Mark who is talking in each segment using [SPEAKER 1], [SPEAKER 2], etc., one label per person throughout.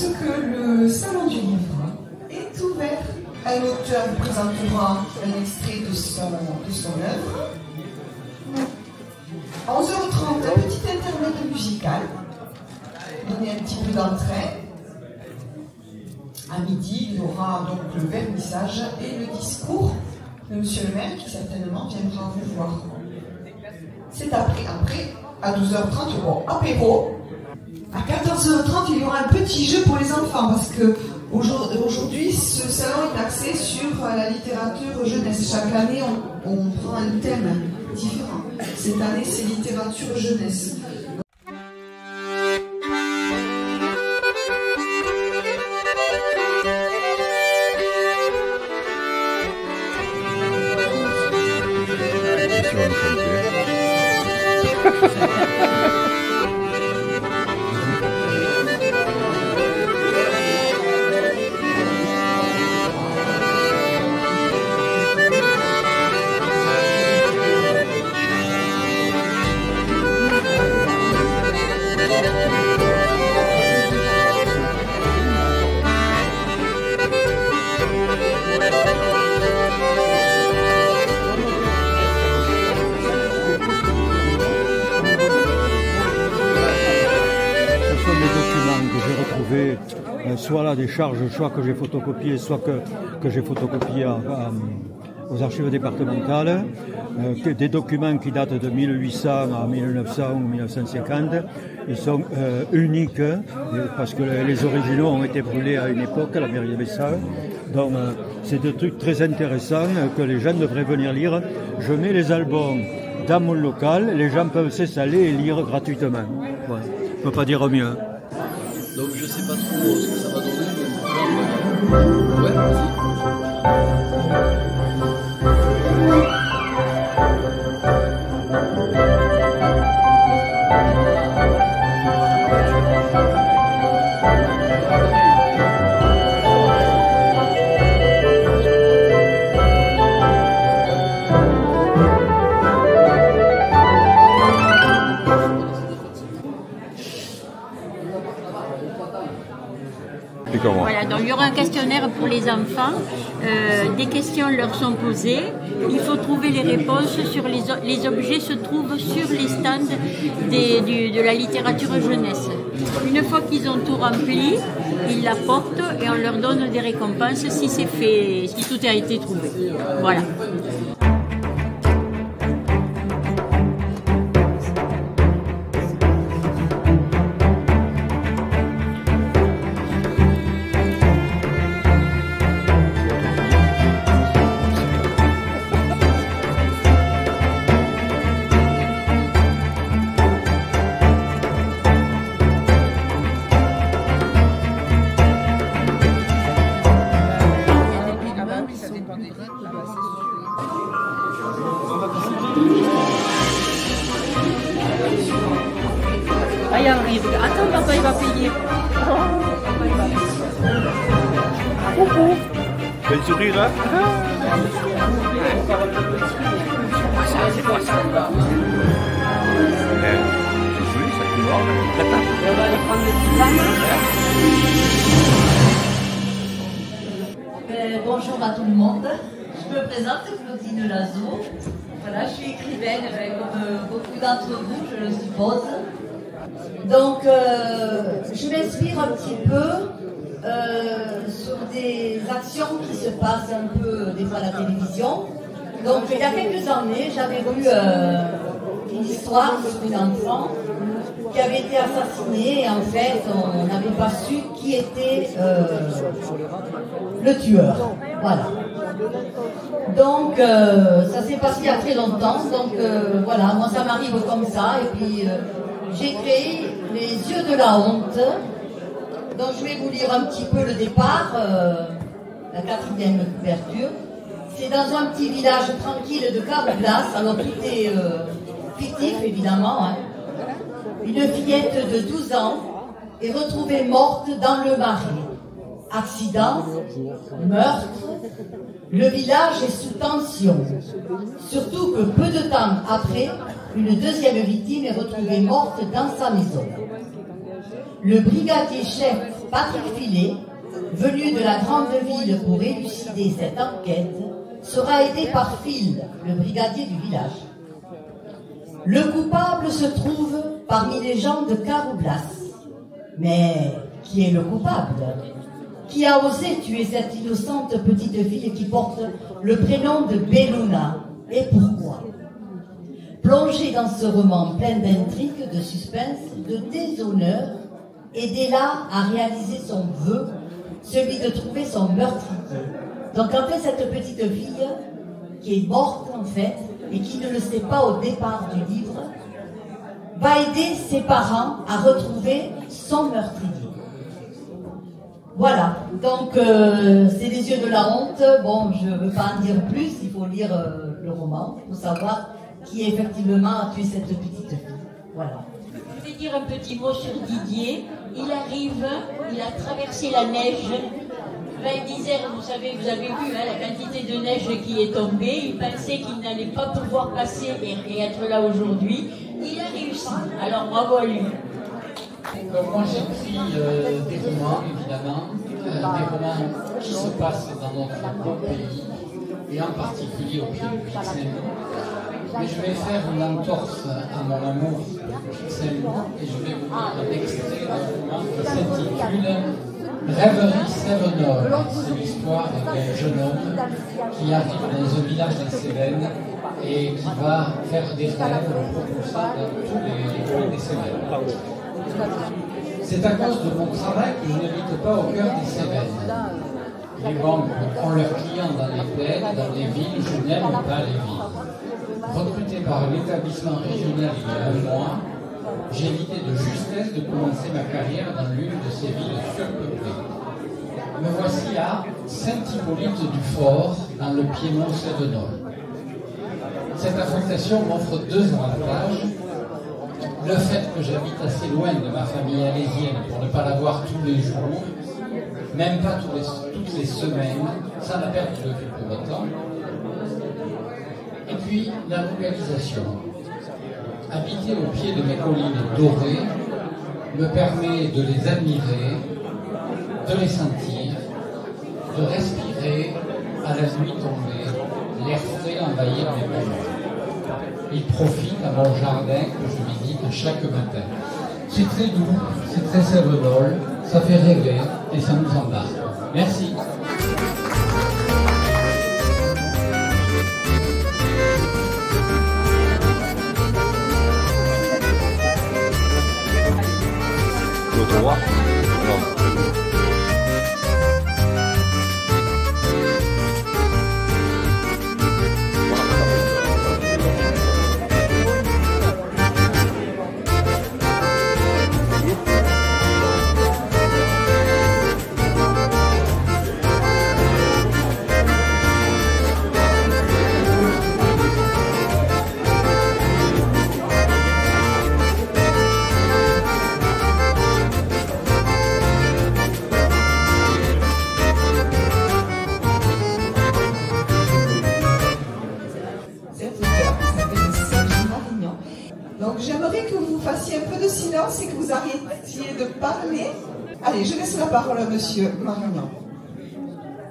[SPEAKER 1] j'annonce que le salon du livre est ouvert. Un auteur vous présentera un extrait de son œuvre. 11h30, un petit intermède musical. Donner un petit peu d'entrain. À midi, il y aura donc le vernissage et le discours de Monsieur le maire qui certainement viendra vous voir. C'est après, à 12h30, bon, apéro. À 14h30, il y aura un petit jeu pour les enfants parce que aujourd'hui, ce salon est axé sur la littérature jeunesse. Chaque année, on prend un thème différent. Cette année, c'est littérature jeunesse.
[SPEAKER 2] Soit là des charges, soit que j'ai photocopiées, soit que j'ai photocopiées aux archives départementales, des documents qui datent de 1800 à 1900 ou 1950. Ils sont uniques parce que les originaux ont été brûlés à une époque à la mairie de Bessal. Donc c'est des trucs très intéressants que les gens devraient venir lire. Je mets les albums dans mon local, les gens peuvent s'installer et lire gratuitement. Ouais. Je ne peux pas dire mieux.
[SPEAKER 3] Donc je sais pas trop ce que ça va donner, mais ouais, vas-y.
[SPEAKER 4] Voilà, donc il y aura un questionnaire pour les enfants, des questions leur sont posées, il faut trouver les réponses sur les objets se trouvent sur les stands de la littérature jeunesse. Une fois qu'ils ont tout rempli, ils l'apportent et on leur donne des récompenses si c'est fait, si tout a été trouvé. Voilà.
[SPEAKER 5] Ah, il arrive. Attends, papa, il va payer. Coucou.
[SPEAKER 6] Bel sourire, hein?
[SPEAKER 5] C'est quoi ça?
[SPEAKER 6] C'est joli, ça fait voir.
[SPEAKER 5] Et on va aller prendre le petit
[SPEAKER 7] Bonjour à tout le monde. Je me présente, Claudine Lazo. Voilà, je suis écrivaine, comme beaucoup d'entre vous, je le suppose. Donc, je m'inspire un petit peu sur des actions qui se passent un peu des fois à la télévision. Donc, il y a quelques années, j'avais lu une histoire sur une enfant qui avait été assassinée et en fait, on n'avait pas su qui était le tueur. Voilà. Donc, ça s'est passé il y a très longtemps. Donc, voilà, moi ça m'arrive comme ça. Et puis, j'ai créé Les Yeux de la Honte. Donc, je vais vous lire un petit peu le départ, la 4e couverture. C'est dans un petit village tranquille de Cabreglas. Alors, tout est fictif, évidemment. Hein. Une fillette de 12 ans est retrouvée morte dans le marais. Accident, meurtre, le village est sous tension. Surtout que peu de temps après, une deuxième victime est retrouvée morte dans sa maison. Le brigadier chef Patrick Filet, venu de la grande ville pour élucider cette enquête, sera aidé par Phil, le brigadier du village. Le coupable se trouve parmi les gens de Caroublas. Mais qui est le coupable? Qui a osé tuer cette innocente petite fille qui porte le prénom de Belluna? Et pourquoi? Plongé dans ce roman plein d'intrigues, de suspense, de déshonneur, aidez-la à réaliser son vœu, celui de trouver son meurtrier. Donc en fait, cette petite fille, qui est morte en fait, et qui ne le sait pas au départ du livre, va aider ses parents à retrouver son meurtrier. Voilà, donc c'est les yeux de la honte. Bon, je ne veux pas en dire plus, il faut lire le roman pour savoir qui effectivement a tué cette petite fille. Voilà.
[SPEAKER 4] Je vais dire un petit mot sur Didier. Il arrive, il a traversé la neige. Val d'Isère, vous savez, vous avez vu hein, la quantité de neige qui est tombée. Il pensait qu'il n'allait pas pouvoir passer et être là aujourd'hui. Il a réussi. Alors bravo à lui.
[SPEAKER 8] Donc moi j'écris des romans, évidemment, des romans qui se passent dans notre beau pays, et en particulier au pied du Pic-Saint-Loup. Mais je vais faire une entorse à mon amour du Pic-Saint-Loup, et je vais vous lire un extrait d'un roman qui s'intitule Rêverie Sévenol. C'est l'histoire d'un jeune homme qui arrive dans un village de Cévennes et qui va faire des rêves propulsés dans tous les coins des Cévennes. C'est à cause de mon travail que je n'habite pas au cœur des Cévennes. Les banques ont leurs clients dans les plaines, dans les villes, je n'aime pas les villes. Recruté par l'établissement régional il y a 1 mois, j'ai l'idée de justesse de commencer ma carrière dans l'une de ces villes surpeuplées. Me voici à Saint-Hippolyte-du-Fort, dans le Piémont sévenol. Cette affectation m'offre 2 avantages. Le fait que j'habite assez loin de ma famille alésienne pour ne pas la voir tous les jours, même pas toutes les semaines, sans la perte de vue pour autant. Et puis la localisation. Habiter au pied de mes collines dorées me permet de les admirer, de les sentir, de respirer à la nuit tombée, l'air frais envahir mes poumons. Il profite à mon jardin que je visite chaque matin. C'est très doux, c'est très sévenol, ça fait rêver et ça nous embarque. Merci.
[SPEAKER 6] Le droit.
[SPEAKER 1] Donc j'aimerais que vous fassiez un peu de silence et que vous arrêtiez de parler. Allez, je laisse la parole à monsieur Marignan.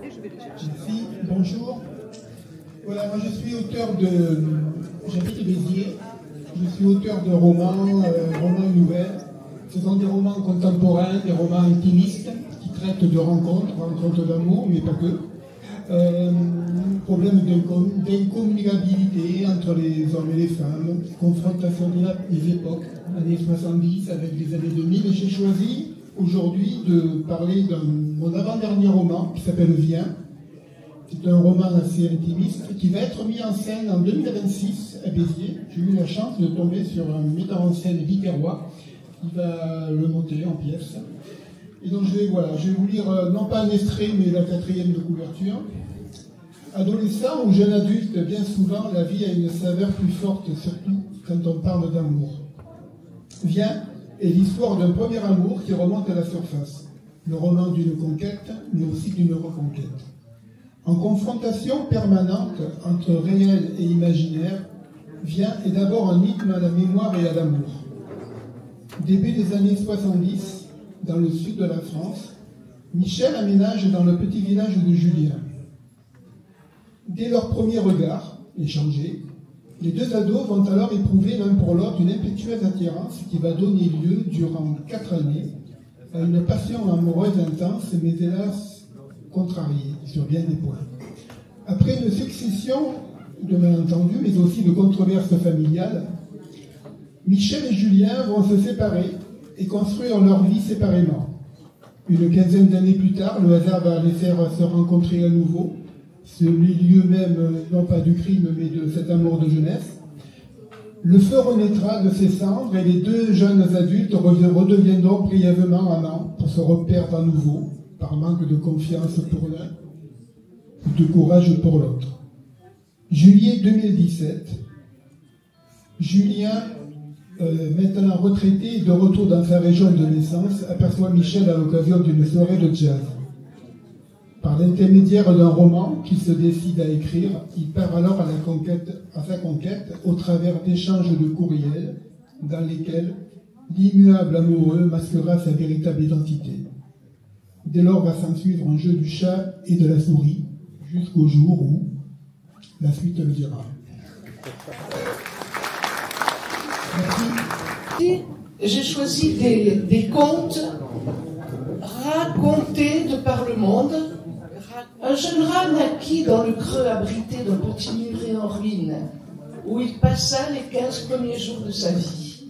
[SPEAKER 9] Merci, bonjour. Voilà, moi je suis auteur de... J'habite Béziers. Je suis auteur de romans, romans nouvelles. Ce sont des romans contemporains, des romans intimistes qui traitent de rencontres d'amour, mais pas que. Problème d'incommunicabilité entre les hommes et les femmes, confrontation des époques, années 70 avec les années 2000. Et j'ai choisi aujourd'hui de parler de mon avant-dernier roman qui s'appelle Viens. C'est un roman assez intimiste qui va être mis en scène en 2026 à Béziers. J'ai eu la chance de tomber sur un metteur en scène biterrois qui va le monter en pièces. Et donc je vais vous lire non pas un extrait mais la 4e de couverture. Adolescent ou jeune adulte, bien souvent la vie a une saveur plus forte, surtout quand on parle d'amour. Viens est l'histoire d'un premier amour qui remonte à la surface. Le roman d'une conquête, mais aussi d'une reconquête. En confrontation permanente entre réel et imaginaire, Viens est d'abord un hymne à la mémoire et à l'amour. Début des années 70, dans le sud de la France, Michel aménage dans le petit village de Julien. Dès leur premier regard échangé, les deux ados vont alors éprouver l'un pour l'autre une impétueuse attirance qui va donner lieu, durant 4 années, à une passion amoureuse intense, mais hélas contrariée sur bien des points. Après une succession de malentendus, mais aussi de controverses familiales, Michel et Julien vont se séparer et construire leur vie séparément. Une quinzaine d'années plus tard, le hasard va les faire se rencontrer à nouveau, sur les lieux même, non pas du crime, mais de cet amour de jeunesse. Le feu renaîtra de ses cendres et les deux jeunes adultes redeviendront brièvement amants pour se reperdre à nouveau, par manque de confiance pour l'un ou de courage pour l'autre. Juillet 2017, Julien, maintenant retraité et de retour dans sa région de naissance, aperçoit Michel à l'occasion d'une soirée de jazz. Par l'intermédiaire d'un roman qu'il se décide à écrire, il part alors à sa conquête au travers d'échanges de courriels dans lesquels l'immuable amoureux masquera sa véritable identité. Dès lors va s'ensuivre un jeu du chat et de la souris, jusqu'au jour où la suite le dira.
[SPEAKER 10] J'ai choisi des contes racontés de par le monde. Un jeune rat naquit dans le creux abrité d'un petit muret en ruine, où il passa les 15 premiers jours de sa vie.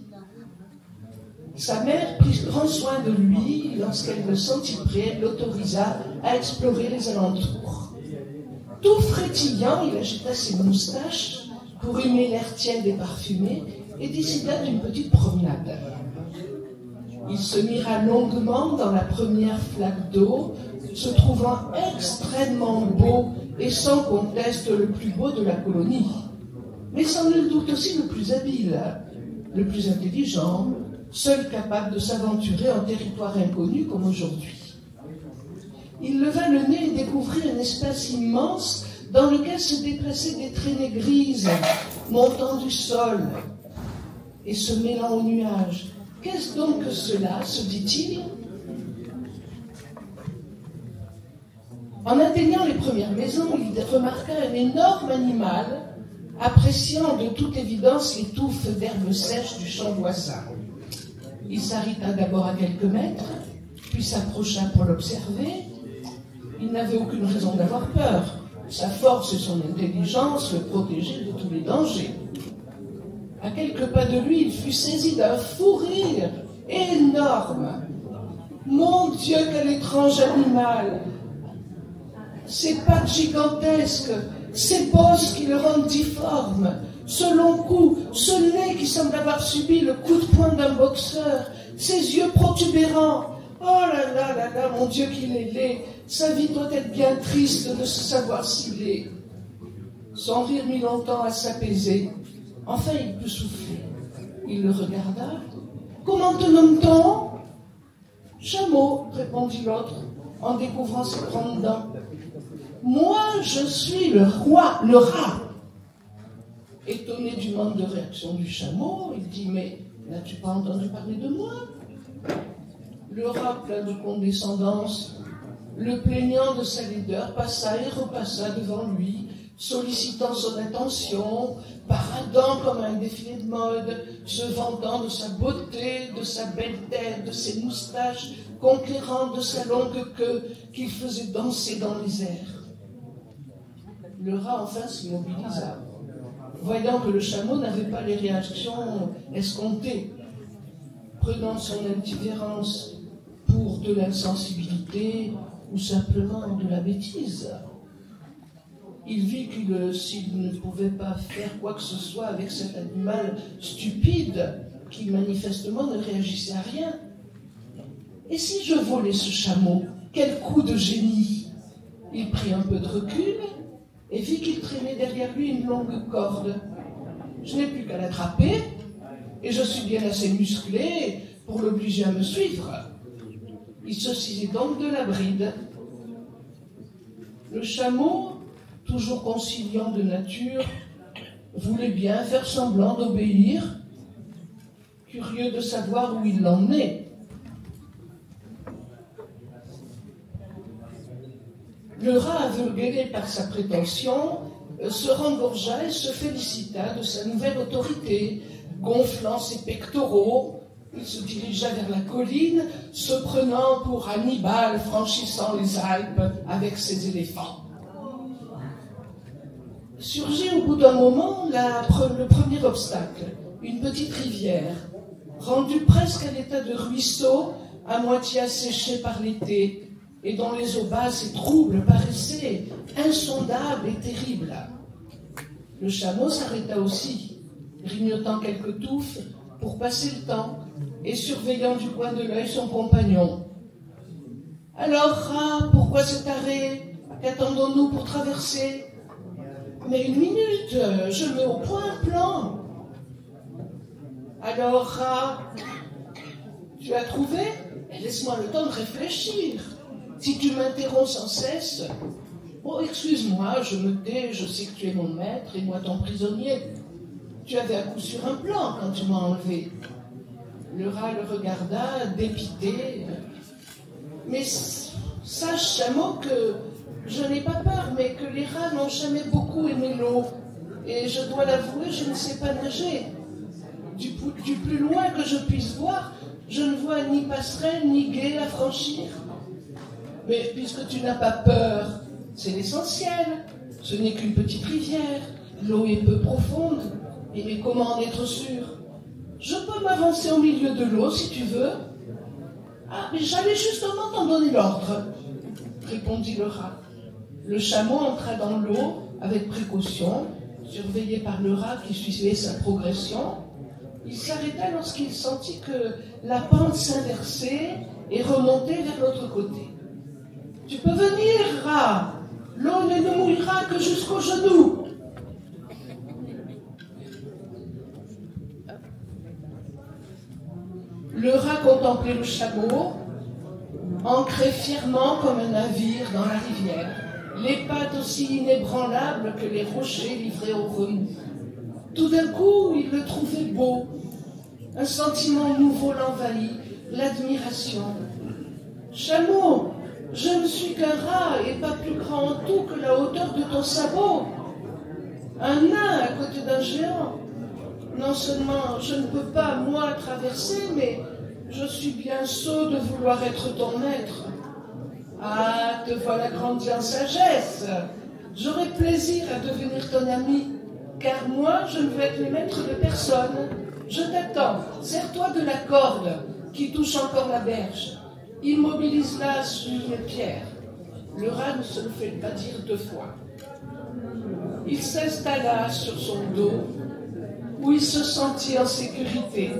[SPEAKER 10] Sa mère prit grand soin de lui. Lorsqu'elle le sentit prêt, elle l'autorisa à explorer les alentours. Tout frétillant, il agita ses moustaches pour humer l'air tiède et parfumé et décida d'une petite promenade. Il se mira longuement dans la première flaque d'eau, se trouvant extrêmement beau et sans conteste le plus beau de la colonie, mais sans nul doute aussi le plus habile, le plus intelligent, seul capable de s'aventurer en territoire inconnu comme aujourd'hui. Il leva le nez et découvrit un espace immense dans lequel se déplaçaient des traînées grises, montant du sol et se mêlant aux nuages. Qu'est-ce donc que cela, se dit-il? En atteignant les premières maisons, il remarqua un énorme animal, appréciant de toute évidence les touffes d'herbes sèches du champ voisin. Il s'arrêta d'abord à quelques mètres, puis s'approcha pour l'observer. Il n'avait aucune raison d'avoir peur. Sa force et son intelligence le protégeaient de tous les dangers. À quelques pas de lui, il fut saisi d'un fou rire énorme. Mon Dieu, quel étrange animal! Ses pattes gigantesques, ses bosses qui le rendent difforme, ce long cou, ce nez qui semble avoir subi le coup de poing d'un boxeur, ses yeux protubérants. Oh là là là là, mon Dieu qu'il est laid, sa vie doit être bien triste de se savoir si laid. Son rire mit longtemps à s'apaiser. Enfin, il put souffler. Il le regarda. « Comment te nomme-t-on »« Chameau, répondit l'autre, en découvrant ses grandes dents. « Moi, je suis le roi, le rat. » Étonné du manque de réaction du chameau, il dit « Mais n'as-tu pas entendu parler de moi ?» Le rat, plein de condescendance, le plaignant de sa laideur, passa et repassa devant lui, sollicitant son attention, paradant comme un défilé de mode, se vantant de sa beauté, de sa belle tête, de ses moustaches, conquérant de sa longue queue qu'il faisait danser dans les airs. Le rat enfin s'immobilisa, voyant que le chameau n'avait pas les réactions escomptées, prenant son indifférence pour de l'insensibilité ou simplement de la bêtise. Il vit que s'il ne pouvait pas faire quoi que ce soit avec cet animal stupide, qui manifestement ne réagissait à rien. Et si je volais ce chameau, quel coup de génie! Il prit un peu de recul et vit qu'il traînait derrière lui une longue corde. Je n'ai plus qu'à l'attraper, et je suis bien assez musclé pour l'obliger à me suivre. Il se saisit donc de la bride. Le chameau, toujours conciliant de nature, voulait bien faire semblant d'obéir, curieux de savoir où il l'emmenait. Le rat, aveuglé par sa prétention, se rengorgea et se félicita de sa nouvelle autorité. Gonflant ses pectoraux, il se dirigea vers la colline, se prenant pour Hannibal franchissant les Alpes avec ses éléphants. Surgit au bout d'un moment le premier obstacle, une petite rivière, rendue presque à l'état de ruisseau, à moitié asséchée par l'été, et dont les eaux basses et troubles paraissaient insondables et terribles. Le chameau s'arrêta aussi, grignotant quelques touffes pour passer le temps et surveillant du coin de l'œil son compagnon. « Alors, rat, pourquoi cet arrêt? Qu'attendons-nous pour traverser ?»« Mais une minute, je mets au point un plan. »« Alors, rat, tu as trouvé? Laisse-moi le temps de réfléchir. Si tu m'interromps sans cesse... Oh, excuse-moi, je me tais, je sais que tu es mon maître et moi ton prisonnier. Tu avais à coup sûr un plan quand tu m'as enlevé. » Le rat le regarda, dépité. « Mais sache, chameau, que je n'ai pas peur, mais que les rats n'ont jamais beaucoup aimé l'eau. Et je dois l'avouer, je ne sais pas nager. Du plus loin que je puisse voir, je ne vois ni passerelle ni gué à franchir. Mais puisque tu n'as pas peur, c'est l'essentiel. Ce n'est qu'une petite rivière, l'eau est peu profonde. Et comment en être sûr? Je peux m'avancer au milieu de l'eau si tu veux. »« Ah, mais j'allais justement t'en donner l'ordre, » répondit le rat. Le chameau entra dans l'eau avec précaution, surveillé par le rat qui suivait sa progression. Il s'arrêta lorsqu'il sentit que la pente s'inversait et remontait vers l'autre côté. « Tu peux venir, rat. L'eau ne nous mouillera que jusqu'aux genoux. » Le rat contemplait le chameau, ancré fièrement comme un navire dans la rivière, les pattes aussi inébranlables que les rochers livrés au remous. Tout d'un coup, il le trouvait beau. Un sentiment nouveau l'envahit, l'admiration. « Chameau, je ne suis qu'un rat et pas plus grand en tout que la hauteur de ton sabot. Un nain à côté d'un géant. Non seulement je ne peux pas, moi, traverser, mais je suis bien sot de vouloir être ton maître. Ah, te voilà grandi en sagesse. J'aurai plaisir à devenir ton ami, car moi, je ne veux être le maître de personne. Je t'attends, serre-toi de la corde qui touche encore la berge. Immobilise-la sur une pierre. » Le rat ne se le fait pas dire deux fois. Il s'installa sur son dos, où il se sentit en sécurité.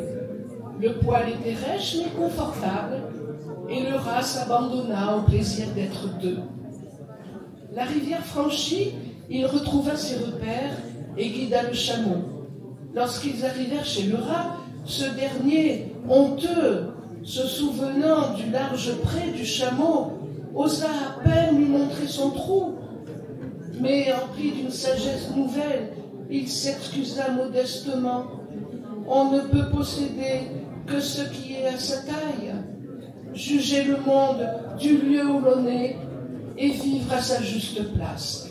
[SPEAKER 10] Le poil était rêche mais confortable, et le rat s'abandonna au plaisir d'être deux. La rivière franchie, il retrouva ses repères et guida le chameau. Lorsqu'ils arrivèrent chez le rat, ce dernier, honteux, se souvenant du large pré du chameau, osa à peine lui montrer son trou. Mais empli d'une sagesse nouvelle, il s'excusa modestement. On ne peut posséder que ce qui est à sa taille. Juger le monde du lieu où l'on est et vivre à sa juste place.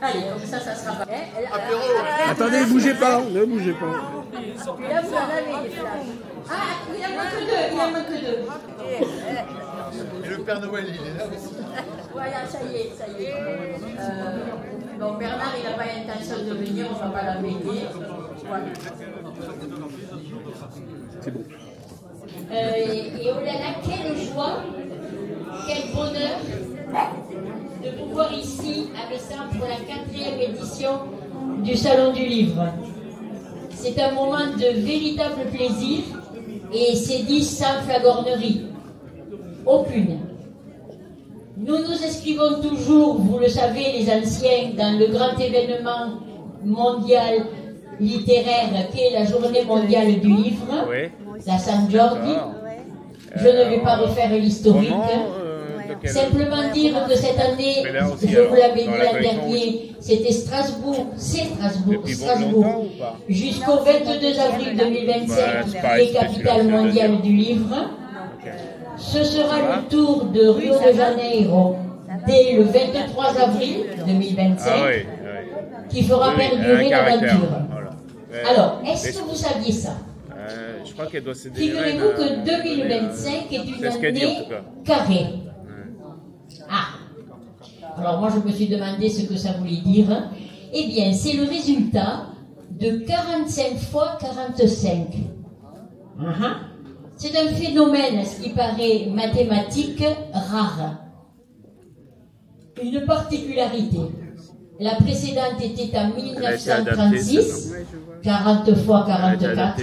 [SPEAKER 4] Allez, comme ça sera pas.
[SPEAKER 11] Attendez, bougez pas, ne bougez pas.
[SPEAKER 4] Puis là, vous en avez des flashs. Ah, il en manque deux, il en manque deux.
[SPEAKER 12] Et le Père Noël, il est là aussi.
[SPEAKER 4] Voilà, ça y est, ça y est. Bon, Bernard, il n'a pas l'intention de venir, on ne va pas l'embêter. Voilà.
[SPEAKER 11] C'est bon.
[SPEAKER 4] Et oh là là, quelle joie, quel bonheur de vous voir ici avec ça pour la 4e édition du Salon du Livre. C'est un moment de véritable plaisir et c'est dit sans flagornerie. Aucune. Nous nous inscrivons toujours, vous le savez les anciens, dans le grand événement mondial littéraire qu'est la Journée mondiale du livre, la San Jordi. Je ne vais pas refaire l'historique. Simplement dire que cette année, je vous l'avais dit l'an dernier, c'était Strasbourg, c'est Strasbourg, jusqu'au 22 avril 2025, qui est capitale mondiale du livre. Ce sera le tour de Rio de Janeiro dès le 23 avril 2025, qui fera perdurer l'aventure. Alors, est-ce que vous saviez ça?
[SPEAKER 13] Je crois qu'elle doit céder.
[SPEAKER 4] Figurez-vous que 2025 est une année carrée. Ah. Alors moi je me suis demandé ce que ça voulait dire. Eh bien c'est le résultat de 45 fois 45. C'est un phénomène, ce qui paraît mathématique, rare. Une particularité. La précédente était en 1936, 40 fois 44.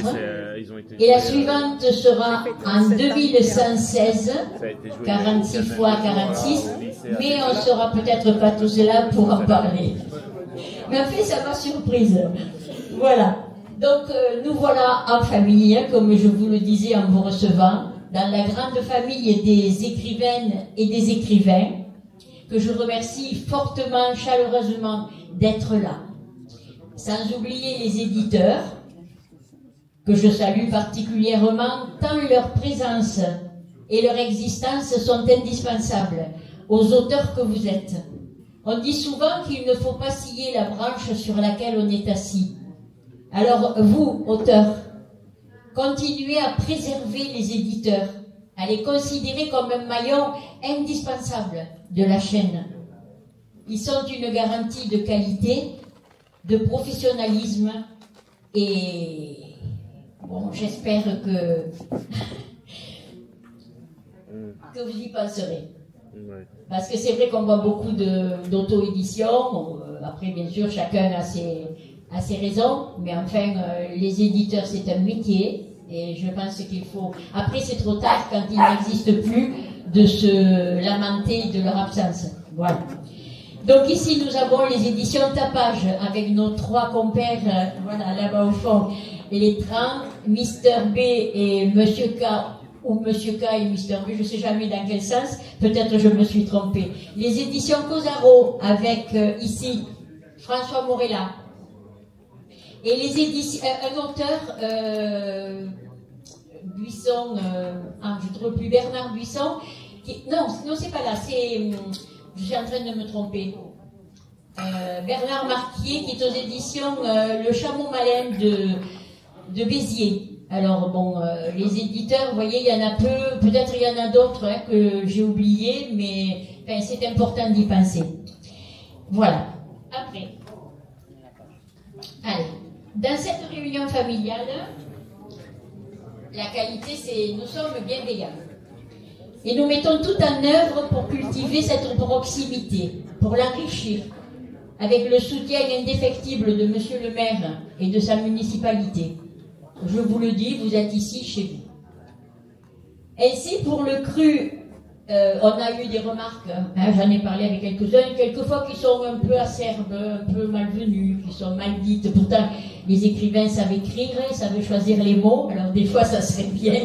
[SPEAKER 4] Et la suivante sera en 2116, 46 fois 46, mais on ne sera peut-être pas tous là pour en parler. Mais en fait, ça m'a surprise. Voilà. Donc, nous voilà en famille, hein, comme je vous le disais en vous recevant, dans la grande famille des écrivaines et des écrivains, que je remercie fortement, chaleureusement d'être là. Sans oublier les éditeurs, que je salue particulièrement, tant leur présence et leur existence sont indispensables aux auteurs que vous êtes. On dit souvent qu'il ne faut pas scier la branche sur laquelle on est assis. Alors vous, auteurs, continuez à préserver les éditeurs, à les considérer comme un maillon indispensable de la chaîne. Ils sont une garantie de qualité, de professionnalisme et bon, j'espère que vous y penserez. Parce que c'est vrai qu'on voit beaucoup d'auto-édition. Après, bien sûr, chacun a ses raisons. Mais enfin, les éditeurs, c'est un métier. Et je pense qu'il faut... Après, c'est trop tard, quand il n'existe plus, de se lamenter de leur absence. Voilà. Donc ici, nous avons les éditions Tapage, avec nos 3 compères, voilà, là-bas au fond. Les Trans, Mr. B et Monsieur K, ou Monsieur K et Mr. B, je ne sais jamais dans quel sens, peut-être je me suis trompée. Les éditions Cosaro, avec ici François Morella. Et les éditions, un auteur, Buisson, je ne trouve plus, Bernard Buisson, non, c'est pas là, c'est, je suis en train de me tromper. Bernard Marquier, qui est aux éditions Le Chameau Malin de Béziers. Alors bon, les éditeurs, vous voyez, il y en a peu, peut-être il y en a d'autres hein, que j'ai oubliés, mais enfin, c'est important d'y penser. Voilà. Après. Allez. Dans cette réunion familiale, la qualité, c'est nous sommes bienveillants. Et nous mettons tout en œuvre pour cultiver cette proximité, pour l'enrichir, avec le soutien indéfectible de Monsieur le maire et de sa municipalité. Je vous le dis, vous êtes ici chez vous. Ainsi, pour le cru, on a eu des remarques, hein, j'en ai parlé avec quelques-uns, quelquefois qui sont un peu acerbes, un peu malvenus, qui sont mal dites. Pourtant, les écrivains savent écrire, savent choisir les mots, alors des fois ça serait bien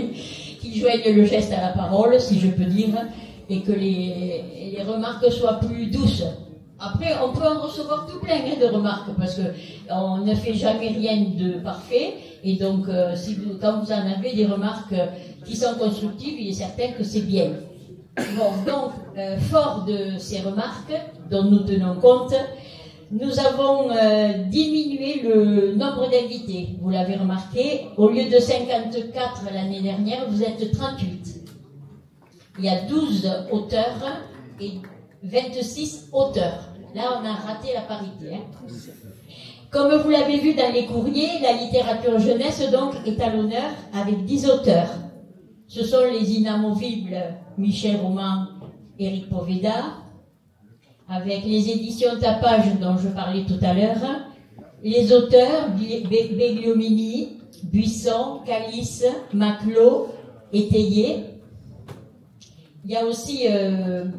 [SPEAKER 4] qu'ils joignent le geste à la parole, si je peux dire, et que les remarques soient plus douces. Après, on peut en recevoir tout plein de remarques, parce qu'on ne fait jamais rien de parfait, et donc quand vous en avez des remarques qui sont constructives, il est certain que c'est bien.
[SPEAKER 14] Bon, donc, fort de ces remarques dont nous tenons compte, nous avons diminué le nombre d'invités. Vous l'avez remarqué, au lieu de 54 l'année dernière, vous êtes 38. Il y a 12 auteurs et 26 auteurs. Là, on a raté la parité. Hein. Comme vous l'avez vu dans les courriers, la littérature jeunesse donc est à l'honneur avec 10 auteurs. Ce sont les inamovibles Michel Roman, Éric Poveda, avec les éditions Tapage dont je parlais tout à l'heure, les auteurs Begliomini, Buisson, Calice, Maclot et Théier. Il y a aussi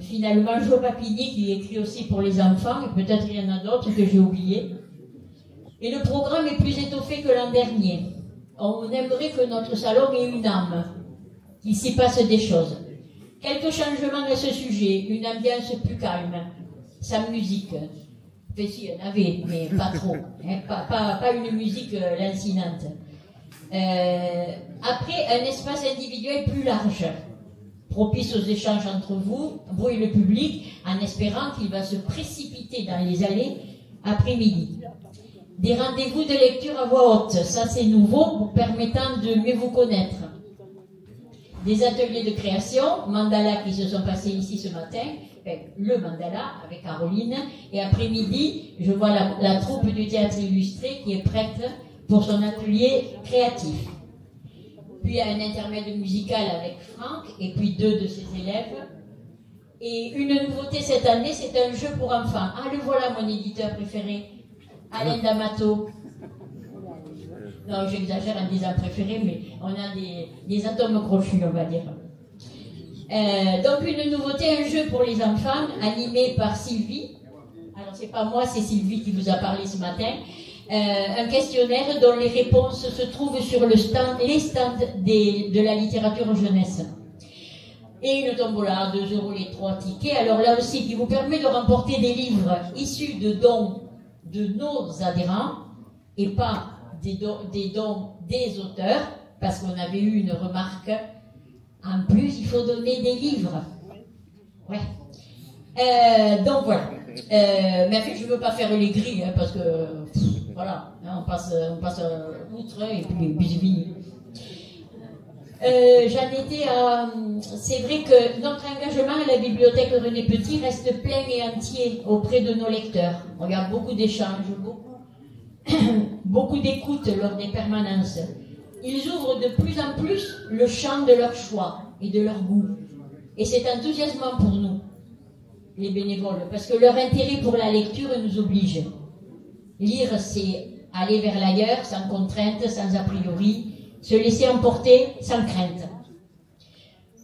[SPEAKER 14] finalement Jo Papini qui écrit aussi pour les enfants, et peut-être il y en a d'autres que j'ai oubliés. Et le programme est plus étoffé que l'an dernier. On aimerait que notre salon ait une âme, qu'il s'y passe des choses. Quelques changements à ce sujet, une ambiance plus calme, sa musique. Enfin, si, il y en avait, mais pas trop. Hein, pas une musique lancinante. Après, un espace individuel plus large, propice aux échanges entre vous et le public, en espérant qu'il va se précipiter dans les allées après-midi. Des rendez-vous de lecture à voix haute, ça c'est nouveau, vous permettant de mieux vous connaître. Des ateliers de création, mandala qui se sont passés ici ce matin, enfin, le mandala avec Caroline, et après-midi, je vois la troupe du théâtre illustré qui est prête pour son atelier créatif. Puis un intermède musical avec Franck, et puis 2 de ses élèves. Et une nouveauté cette année, c'est un jeu pour enfants. Ah, le voilà mon éditeur préféré, Alain D'Amato. Non, j'exagère en disant préféré, mais on a des atomes crochus, on va dire. Donc une nouveauté, un jeu pour les enfants, animé par Sylvie. Alors c'est pas moi, c'est Sylvie qui vous a parlé ce matin. Un questionnaire dont les réponses se trouvent sur les stands de la littérature jeunesse. Et une tombola, 2 € les 3 tickets. Alors là aussi, qui vous permet de remporter des livres issus de dons de nos adhérents et pas des dons des auteurs, parce qu'on avait eu une remarque. En plus, il faut donner des livres. Ouais. Donc voilà. Mais en fait, je ne veux pas faire les grilles, hein, parce que voilà, hein, on passe outre et puis c'est fini. J'en étais à... C'est vrai que notre engagement à la bibliothèque René Petit reste plein et entier auprès de nos lecteurs. Il y a beaucoup d'échanges, beaucoup d'écoute lors des permanences. Ils ouvrent de plus en plus le champ de leur choix et de leur goût. Et c'est enthousiasmant pour nous, les bénévoles, parce que leur intérêt pour la lecture nous oblige. Lire, c'est aller vers l'ailleurs, sans contrainte, sans a priori, se laisser emporter sans crainte.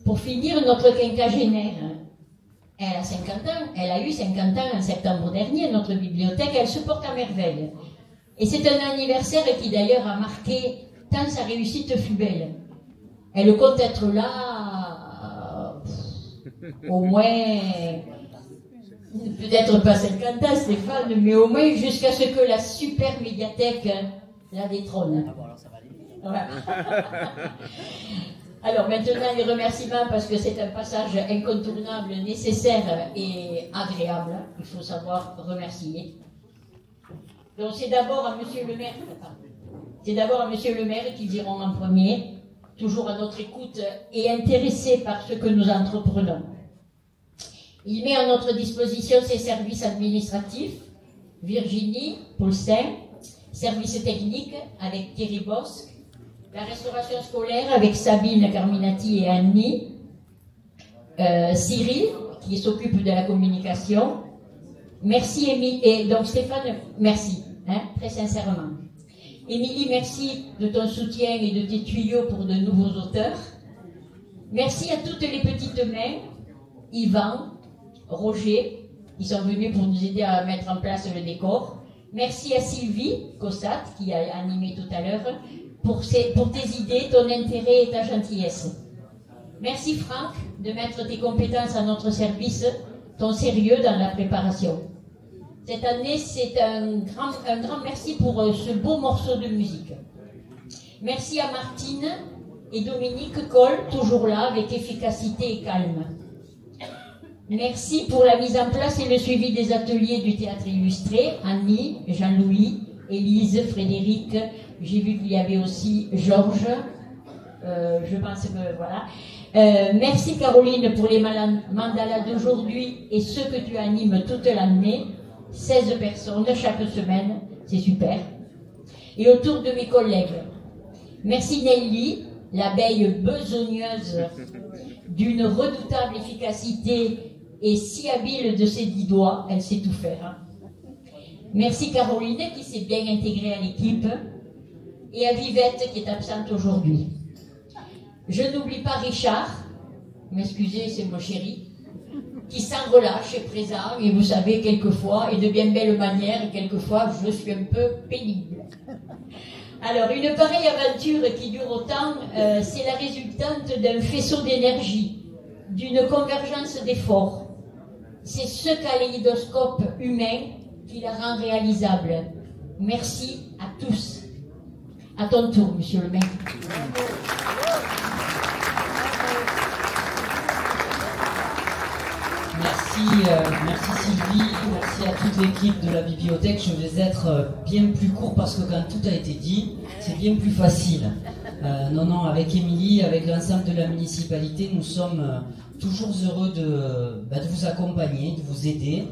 [SPEAKER 14] Pour finir, notre quinquagénaire, elle a 50 ans, elle a eu 50 ans en septembre dernier, notre bibliothèque, elle se porte à merveille. Et c'est un anniversaire qui d'ailleurs a marqué tant sa réussite fut belle. Elle compte être là, au moins, peut-être pas 50 ans Stéphane, mais au moins jusqu'à ce que la super médiathèque la détrône. Voilà. Alors maintenant les remerciements, parce que c'est un passage incontournable, nécessaire et agréable. Il faut savoir remercier. Donc c'est d'abord à Monsieur le maire. C'est d'abord à Monsieur le maire qu'ils iront en premier, toujours à notre écoute et intéressé par ce que nous entreprenons. Il met à notre disposition ses services administratifs, Virginie, Paulsen, services techniques avec Thierry Bosque, la restauration scolaire avec Sabine Carminati et Annie, Cyril, qui s'occupe de la communication. Merci, Émilie. Et donc, Stéphane, merci, hein, très sincèrement. Émilie, merci de ton soutien et de tes tuyaux pour de nouveaux auteurs. Merci à toutes les petites mains, Yvan, Roger, qui sont venus pour nous aider à mettre en place le décor. Merci à Sylvie Cossat, qui a animé tout à l'heure, pour tes idées, ton intérêt et ta gentillesse. Merci Franck de mettre tes compétences à notre service, ton sérieux dans la préparation. Cette année, c'est un grand merci pour ce beau morceau de musique. Merci à Martine et Dominique Coll, toujours là, avec efficacité et calme. Merci pour la mise en place et le suivi des ateliers du théâtre illustré. Annie, Jean-Louis, Élise, Frédéric. J'ai vu qu'il y avait aussi Georges. Je pense que voilà. Merci Caroline pour les mandalas d'aujourd'hui et ceux que tu animes toute l'année. 16 personnes chaque semaine, c'est super. Et autour de mes collègues, merci Nelly, l'abeille besogneuse d'une redoutable efficacité et si habile de ses 10 doigts, elle sait tout faire. Hein. Merci Caroline qui s'est bien intégrée à l'équipe et à Vivette qui est absente aujourd'hui. Je n'oublie pas Richard, m'excusez, c'est mon chéri, qui sans relâche est présent, et vous savez, quelquefois, et de bien belle manière, quelquefois, je suis un peu pénible. Alors, une pareille aventure qui dure autant, c'est la résultante d'un faisceau d'énergie, d'une convergence d'efforts. C'est ce kaléidoscope humain qui la rend réalisable. Merci à tous. À ton tour, monsieur le maire.
[SPEAKER 15] Merci Sylvie, merci à toute l'équipe de la bibliothèque. Je vais être bien plus court parce que quand tout a été dit, c'est bien plus facile. Non, avec Émilie, avec l'ensemble de la municipalité, nous sommes toujours heureux de vous accompagner, de vous aider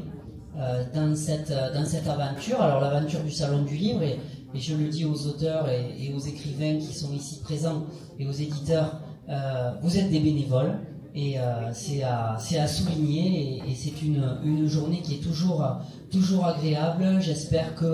[SPEAKER 15] dans cette aventure. Alors l'aventure du Salon du Livre, et je le dis aux auteurs et aux écrivains qui sont ici présents et aux éditeurs, vous êtes des bénévoles. Et c'est à souligner et c'est une journée qui est toujours agréable. J'espère que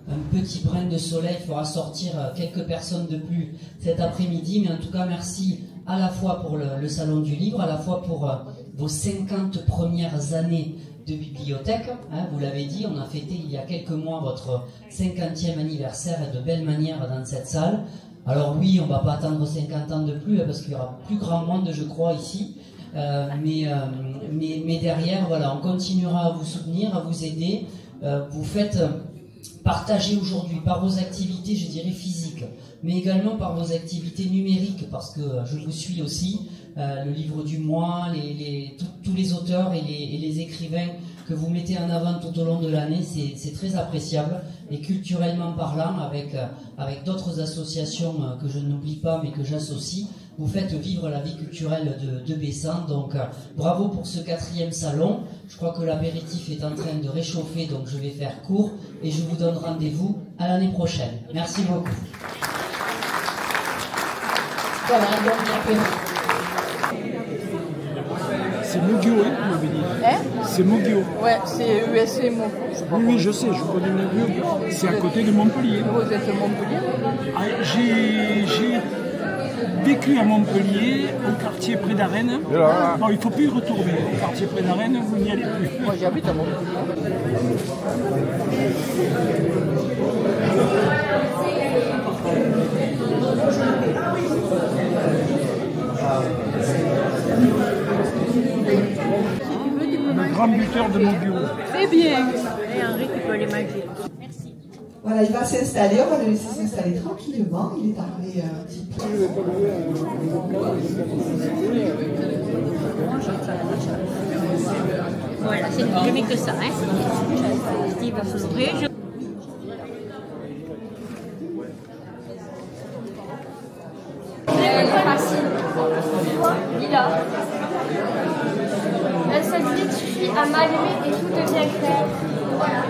[SPEAKER 15] un petit brin de soleil fera sortir quelques personnes de plus cet après-midi, mais en tout cas merci à la fois pour le Salon du Livre, à la fois pour vos 50 premières années de bibliothèque. Hein, vous l'avez dit, on a fêté il y a quelques mois votre 50e anniversaire et de belle manière dans cette salle. Alors oui, on ne va pas attendre 50 ans de plus, parce qu'il y aura plus grand monde, je crois, ici. Mais derrière, voilà, on continuera à vous soutenir, à vous aider. Vous faites partager aujourd'hui par vos activités, je dirais, physiques, mais également par vos activités numériques, parce que je vous suis aussi. Le livre du mois, tous les auteurs et les écrivains que vous mettez en avant tout au long de l'année, c'est très appréciable. Et culturellement parlant, avec d'autres associations que je n'oublie pas mais que j'associe, vous faites vivre la vie culturelle de Bessan. Donc bravo pour ce 4e salon. Je crois que l'apéritif est en train de réchauffer, donc je vais faire court et je vous donne rendez-vous à l'année prochaine. Merci beaucoup.
[SPEAKER 14] Voilà, donc l'apéritif.
[SPEAKER 11] C'est Mogio, hein, vous m'avez dit.
[SPEAKER 16] Hein?
[SPEAKER 11] C'est Mogio.
[SPEAKER 16] Ouais, c'est USC Mo.
[SPEAKER 11] Oui, je sais, je connais Mogio. C'est à côté de Montpellier.
[SPEAKER 16] Vous êtes de Montpellier?
[SPEAKER 11] Ah, j'ai vécu à Montpellier, au quartier près d'Arène. Bon, il ne faut plus y retourner. Au quartier près d'Arène, vous n'y allez plus.
[SPEAKER 16] Moi, j'habite à Montpellier.
[SPEAKER 11] Le grand buteur de Mogio.
[SPEAKER 16] Très bien.
[SPEAKER 4] Et Henri, tu peux les manger.
[SPEAKER 14] Merci.
[SPEAKER 1] Voilà, il va s'installer, on va le laisser s'installer tranquillement. Il est arrivé un petit peu.
[SPEAKER 4] Voilà, c'est tout. Je mets que ça. Hein. Steve va s'ouvrir.
[SPEAKER 17] Lila. Cette vie suffit à m'allumer et tout devient clair. Voilà,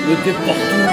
[SPEAKER 3] Il était partout.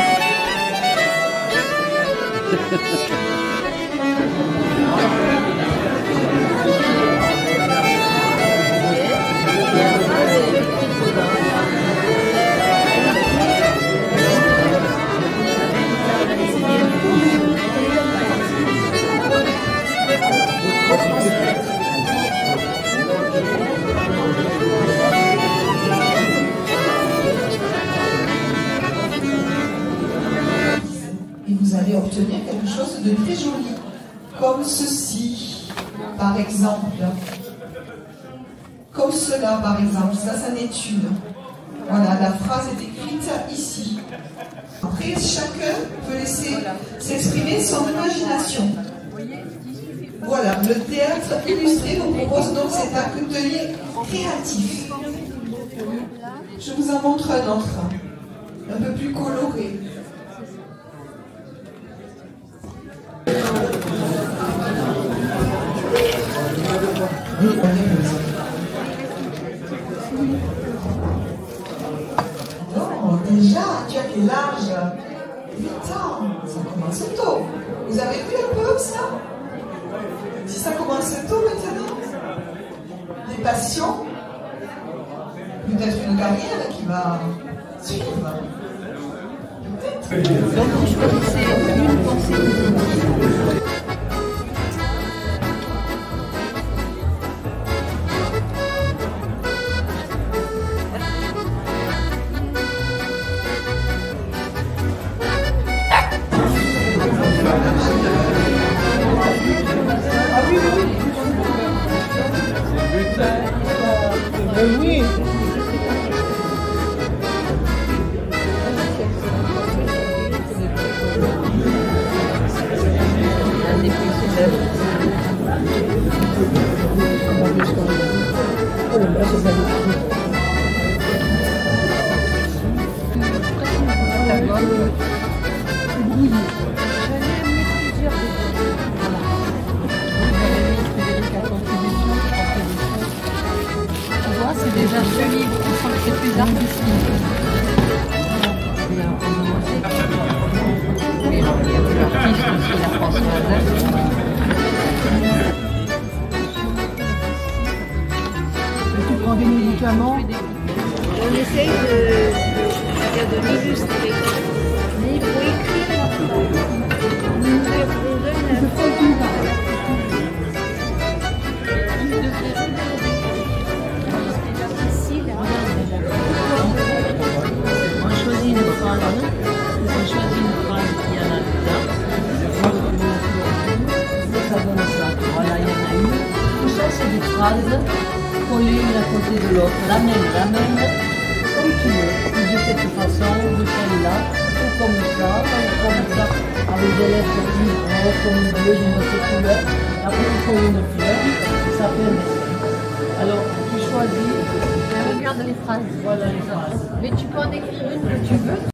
[SPEAKER 1] de très joli, comme ceci, par exemple. Comme cela, par exemple. Ça n'est une. Voilà, la phrase est écrite ici. Après, chacun peut laisser s'exprimer son imagination. Voilà, le théâtre illustré vous propose donc cet atelier créatif. Je vous en montre un autre, un peu plus coloré. Alors, déjà, tu as quel âge? 8 ans, ça commence tôt. Vous avez vu un peu ça? Si ça commence tôt maintenant, des passions, peut-être une carrière qui va suivre. Peut-être. Donc vous choisissez une pensée.
[SPEAKER 10] Oui.
[SPEAKER 16] C'est déjà ce livre, on sent que c'est plus artistique. Et l'artiste aussi, la Françoise. Tu prends des médicaments?
[SPEAKER 17] On essaye d'illustrer. Mais il faut écrire la phrase. On donne la phrase.
[SPEAKER 15] Collées l'une à côté de l'autre, la même, comme tu veux, de cette façon, de celle-là, ou comme ça, avec des lettres libres, comme une bleu d'une autre couleur, après il faut une fleur, ça fait un dessin. Alors, tu choisis,
[SPEAKER 16] regarde les phrases.
[SPEAKER 15] Voilà les phrases.
[SPEAKER 16] Mais tu peux en écrire une que tu veux.